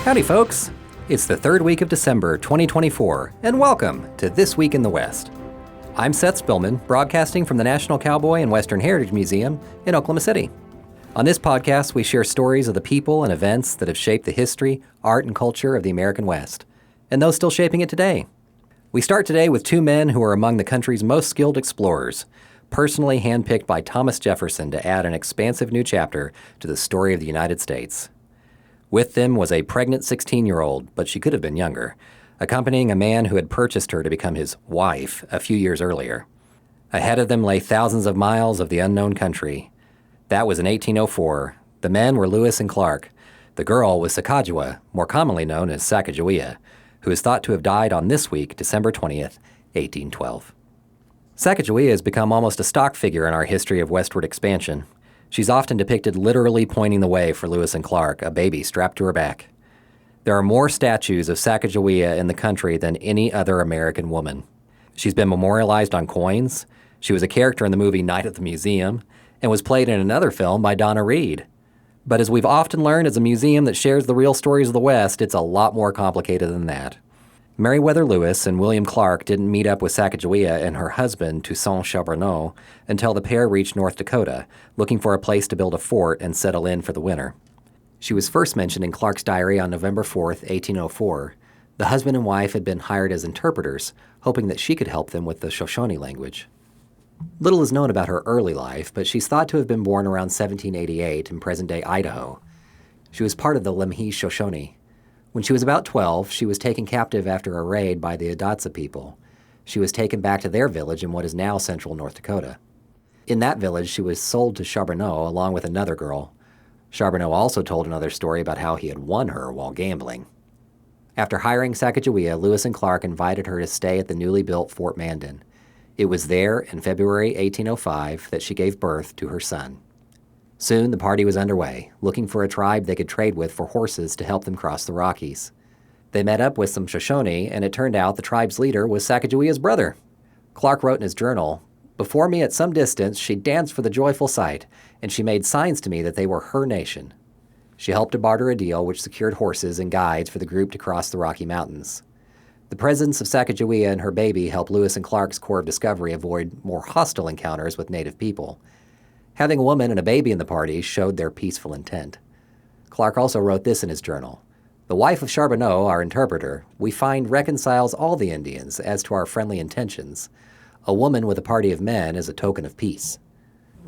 Howdy, folks. It's the third week of December 2024, and welcome to This Week in the West. I'm Seth Spillman, broadcasting from the National Cowboy and Western Heritage Museum in Oklahoma City. On this podcast, we share stories of the people and events that have shaped the history, art, and culture of the American West, and those still shaping it today. We start today with two men who are among the country's most skilled explorers, personally handpicked by Thomas Jefferson to add an expansive new chapter to the story of the United States. With them was a pregnant 16-year-old, but she could have been younger, accompanying a man who had purchased her to become his wife a few years earlier. Ahead of them lay thousands of miles of the unknown country. That was in 1804. The men were Lewis and Clark. The girl was Sacagawea, more commonly known as Sacagawea, who is thought to have died on this week, December 20th, 1812. Sacagawea has become almost a stock figure in our history of westward expansion. She's often depicted literally pointing the way for Lewis and Clark, a baby strapped to her back. There are more statues of Sacagawea in the country than any other American woman. She's been memorialized on coins. She was a character in the movie Night at the Museum and was played in another film by Donna Reed. But as we've often learned as a museum that shares the real stories of the West, it's a lot more complicated than that. Meriwether Lewis and William Clark didn't meet up with Sacagawea and her husband, Toussaint Charbonneau, until the pair reached North Dakota, looking for a place to build a fort and settle in for the winter. She was first mentioned in Clark's diary on November 4th, 1804. The husband and wife had been hired as interpreters, hoping that she could help them with the Shoshone language. Little is known about her early life, but she's thought to have been born around 1788 in present-day Idaho. She was part of the Lemhi Shoshone. When she was about 12, she was taken captive after a raid by the Hidatsa people. She was taken back to their village in what is now central North Dakota. In that village, she was sold to Charbonneau along with another girl. Charbonneau also told another story about how he had won her while gambling. After hiring Sacagawea, Lewis and Clark invited her to stay at the newly built Fort Mandan. It was there in February 1805 that she gave birth to her son. Soon the party was underway, looking for a tribe they could trade with for horses to help them cross the Rockies. They met up with some Shoshone, and it turned out the tribe's leader was Sacagawea's brother. Clark wrote in his journal, "Before me at some distance she danced for the joyful sight, and she made signs to me that they were her nation." She helped to barter a deal which secured horses and guides for the group to cross the Rocky Mountains. The presence of Sacagawea and her baby helped Lewis and Clark's Corps of Discovery avoid more hostile encounters with native people. Having a woman and a baby in the party showed their peaceful intent. Clark also wrote this in his journal. "The wife of Charbonneau, our interpreter, we find reconciles all the Indians as to our friendly intentions. A woman with a party of men is a token of peace."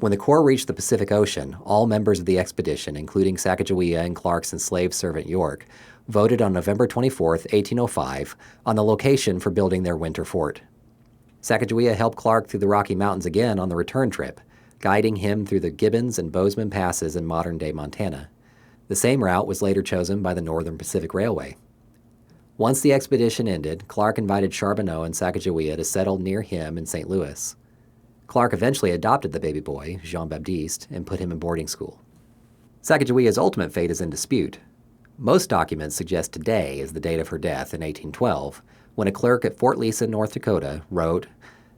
When the Corps reached the Pacific Ocean, all members of the expedition, including Sacagawea and Clark's enslaved servant York, voted on November 24, 1805, on the location for building their winter fort. Sacagawea helped Clark through the Rocky Mountains again on the return trip, guiding him through the Gibbons and Bozeman passes in modern-day Montana. The same route was later chosen by the Northern Pacific Railway. Once the expedition ended, Clark invited Charbonneau and Sacagawea to settle near him in St. Louis. Clark eventually adopted the baby boy, Jean-Baptiste, and put him in boarding school. Sacagawea's ultimate fate is in dispute. Most documents suggest today is the date of her death in 1812, when a clerk at Fort Lisa, North Dakota, wrote,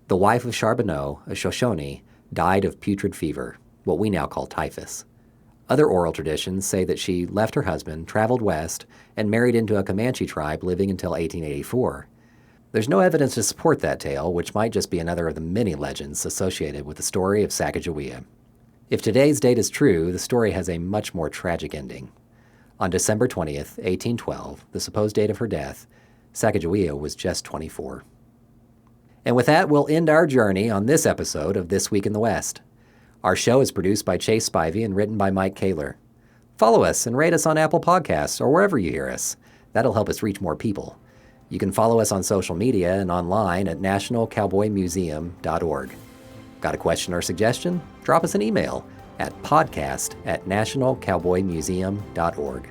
"The wife of Charbonneau, a Shoshone, died of putrid fever," what we now call typhus. Other oral traditions say that she left her husband, traveled west, and married into a Comanche tribe living until 1884. There's no evidence to support that tale, which might just be another of the many legends associated with the story of Sacagawea. If today's date is true, the story has a much more tragic ending. On December 20th, 1812, the supposed date of her death, Sacagawea was just 24. And with that, we'll end our journey on this episode of This Week in the West. Our show is produced by Chase Spivey and written by Mike Kaler. Follow us and rate us on Apple Podcasts or wherever you hear us. That'll help us reach more people. You can follow us on social media and online at nationalcowboymuseum.org. Got a question or suggestion? Drop us an email at podcast@nationalcowboymuseum.org.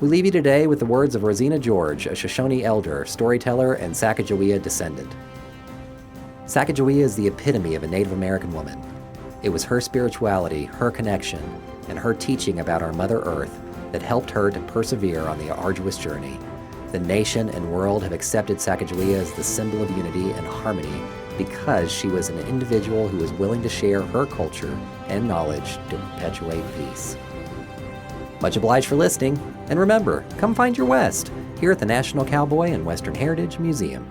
We leave you today with the words of Rosina George, a Shoshone elder, storyteller, and Sacagawea descendant. Sacagawea is the epitome of a Native American woman. It was her spirituality, her connection, and her teaching about our Mother Earth that helped her to persevere on the arduous journey. The nation and world have accepted Sacagawea as the symbol of unity and harmony because she was an individual who was willing to share her culture and knowledge to perpetuate peace. Much obliged for listening, and remember, come find your West here at the National Cowboy and Western Heritage Museum.